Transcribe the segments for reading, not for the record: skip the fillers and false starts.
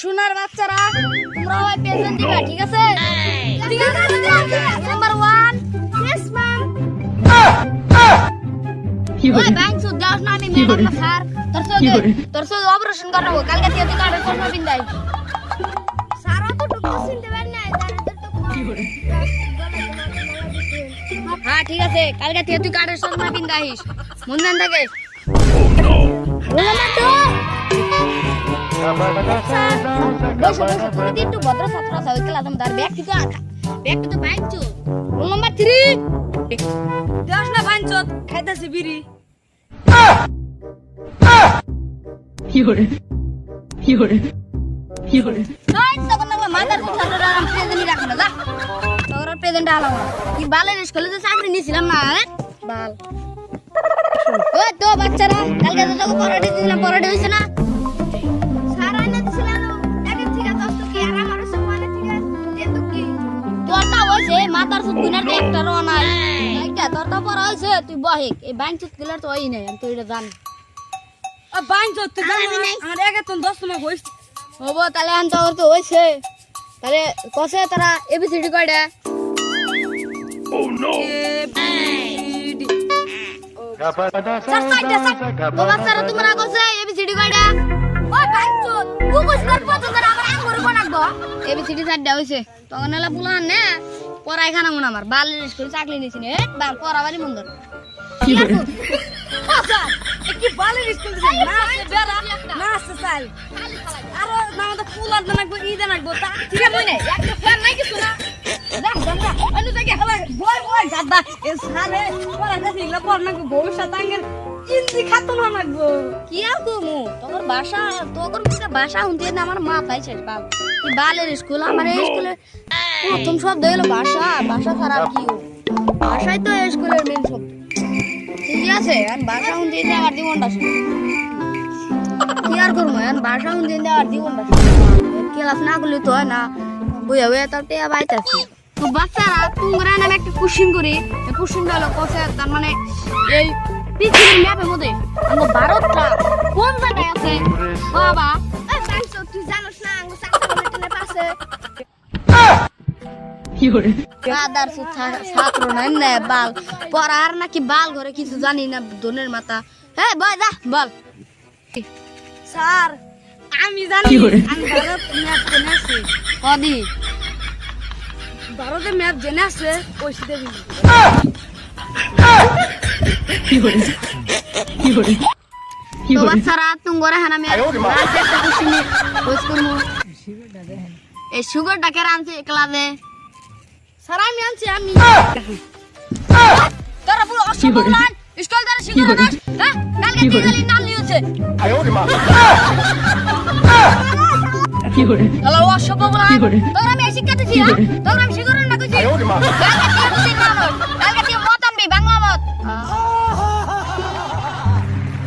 সোনার বাচ্চারা তোমরা ওই প্রেজেন্ট দিবা ঠিক আছে ঠিক আছে নাম্বার 1 यस ম্যাম কি হলো ব্যাংক সুদ দাও না আমি ম্যাডাম না স্যার তোর সঙ্গে অপারেশন করাবো কালকে তুই কার্ড চশমা পিন্দাই সারা তো টুকু চিনতে পারি না কি হলো হ্যাঁ ঠিক আছে কালকে তুই কার্ডের চশমা পিন্দাইস মন দেন থাকে বলো না তো বসো তুমি একটু ভদ্র ছাত্র আছো ওই ক্লাসে তার ব্যাগ তো বাইঞ্চো রোল নাম্বার 3 দেখ না বাইঞ্চো খাইতাছি বিড়ি কি হরে নাই তখন না মাদার ছাত্ররা আরাম প্রেজেন্ট রাখো না যা তোর প্রেজেন্ট আলাও কি বালের স্কুলে যে চাকরি নিছিলাম না বাল ও তো বাচ্চারা কালকে তো তোকে পড়াতে দিলাম পড়াতে হইছে না সারা না দিছিলাম দেখেন ঠিক আছে তো কি আর আমার সম্মানে ঠিক আছে এত কি তোরটা হইছে মাথার সুদ গুনার একটা র নাই এইটা তোরটা পড়া হইছে তুই বহে এই ব্যাংক সুদ গুলার তো হই নাই আমি তো এটা জানি ও ব্যাংক সুদ তুই জানি আমার আগে তো 10 সময় হইছে হবো তাহলে আন তোর তো হইছে তাহলে কসে তারা এবিসিডি কয়টা ও নো বাচ্চারা তোমরা কইছে এবিসিডি কয়টা ওই বাচ্চা গুগস কর পছন্দ আমার আঙ্গুর বানাবো এবিসিডি চারটা হইছে তখন এলা বুলান না পড়াই খানা মন আমার বাল স্কুল চাকরি নিছি নে বাল পড়াবারই মন ধর কি আছে আচ্ছা কি বালের স্কুল দিছে না আছে বেরা না আছে চাল আর না তো ফুলার বানাবো ই বানাবো তা ঠিক আছে না একটা ফ্যান নাই কিছু না যা যা আলু থেকে হলা বয় গাদা এ সারে পড়াটা শিখলে পড়না কো ভবিষ্যৎ আঙ্গের ইনজি খাতো না লাগবো কি আর কমু তোর ভাষা হুনতে না আমার মাথায় শেষ বাল কি বালের স্কুল আমার এই স্কুলে প্রথম শব্দ হলো ভাষা খারাপ কি ভাষাই তো স্কুলের মেন শব্দ ঠিক আছে আর ভাষা হুনতে না আমার জীবনটা শেষ কি আর করব আর ভাষা হুনতে না আর জীবনটা শেষ ক্লাস না করলে তো হয় না বইয়া বইয়া তো টেয়া বাইতাছি তো বাচ্চারা তোমরা নামে একটা কোশ্চেন করি এই কোশ্চেনটা হলো কোসে তার মানে এই পৃথিবীর ম্যাপের মধ্যে আমাদের ভারতটা কোন জায়গায় আছে বাবা এই সাইন্স তুই জানোস না আমাদের সাকরামেন্টের পাশে কি হরে দাদার ছাত্র না বাল পড়ার নাকি বাল ঘরে কিছু জানি না দনের মাথা এই বয় যা বল স্যার আমি জানি আমি ভারত ম্যাপ জেনে আছি কদি ভারতের ম্যাপ জেনে আছে পয়সা দেবি তো বাচ্চারা তুঙ্গরে হানা মে রাতে একটা কুশিনি বস করমু এই সুগারটা কে আনছে ক্লাসে সারা আমি আনছি আমি তোরা পুরো অসম্মান স্কুল দ্বারা সুগার না হ্যাঁ কালকে তিনখালি নাম লিয়েছে আয় ওরে মা কি করে হ্যালো অসম্মান তোরা আমি শিক্ষা দিছি হ্যাঁ তোরা আমি সুগার না কইছি আয় ওরে মা কালকে তুই মত আনবি বাংলা মত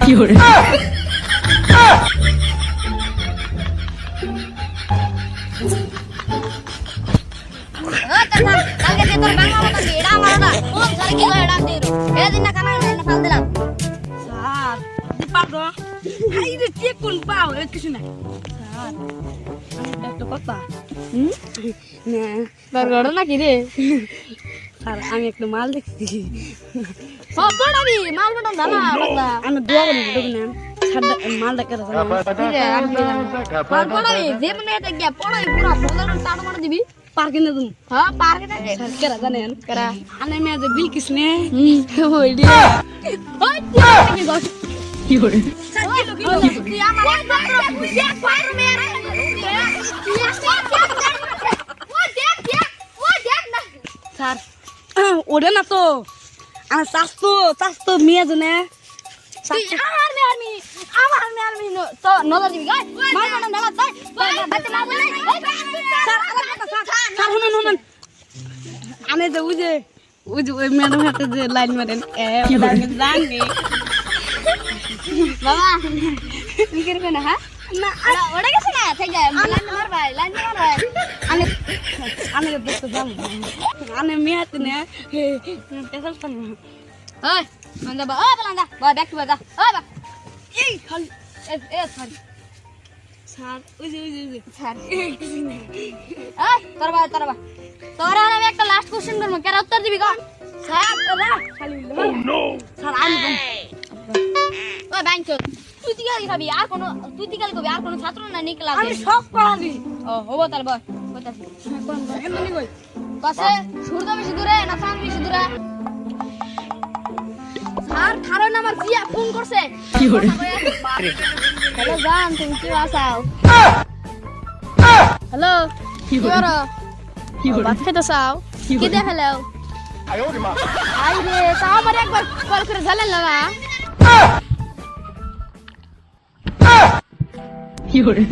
কি হরে কালকে তোর বাংলা মত এড়া মারনা কোন সারে কি এড়া দিরু এদিন না কানা না ফাল দিলাম স্যার পারদো আই রে কি কোন পাও এ কিছু না স্যার আমি একটা কথা না বড় না কি রে স্যার আমি একটা মাল দেখছি সব বড়াবি মাল বড় দানা বাবা আমি দোয়া করি না ছাড় মাল দেখা দাও ঠিক আছে আমি মাল বড়াবি যে মনে এটা গিয়া পড়াই পুরো বলার টাড় মার দিবি পার্কে না তুমি হ্যাঁ পার্কে না স্যার কেরা জানেন কেরা আনে মে যে বিল কিসনে ওই দি ওই কি গস কি হরে স্যার কি তুই আমার এক পার মে স্যার ওরে না তো আমার চাস্তো মেয়ে জনে আমার মেয়ে তো নজর দিবি গায় মার না না তাই বাতে না বলে স্যার আমার কথা স্যার শুনুন আমি যে ওই ম্যাডাম হাতে যে লাইন মারেন এ লাইন জানি বাবা কি করবে না হ্যাঁ না ওড়ে গেছে না থেকে লাইন মার ভাই আমি দেখতে যাম আমি মেয়াতে না টেসল পান ওই মন্দা বা ও বলান্দা বা ব্যাক টু দা ও বা এই খালি এ সরি স্যার ওই যে স্যার এই তরবা তোরা আমি একটা লাস্ট কোশ্চেন করব কেন উত্তর দিবি কর স্যার দাদা খালি বললো ও নো স্যার আমি ও ব্যাংক তুই তিকালি খাবি আর কোন ছাত্র না নি ক্লাসে আমি সব পড়াবি ও হবো তাহলে বল কইতাছি কোন এমনি কই পাশে সূর্য বেশি দূরে না চাঁদ বেশি দূরে স্যার কারণ আমার জিয়া ফোন করছে কি করে হ্যালো জান তুমি কি আসাও হ্যালো কি করো কি বাত খেতে চাও কি দেখালো আই রে তা আমার একবার কল করে জানেন না কি করে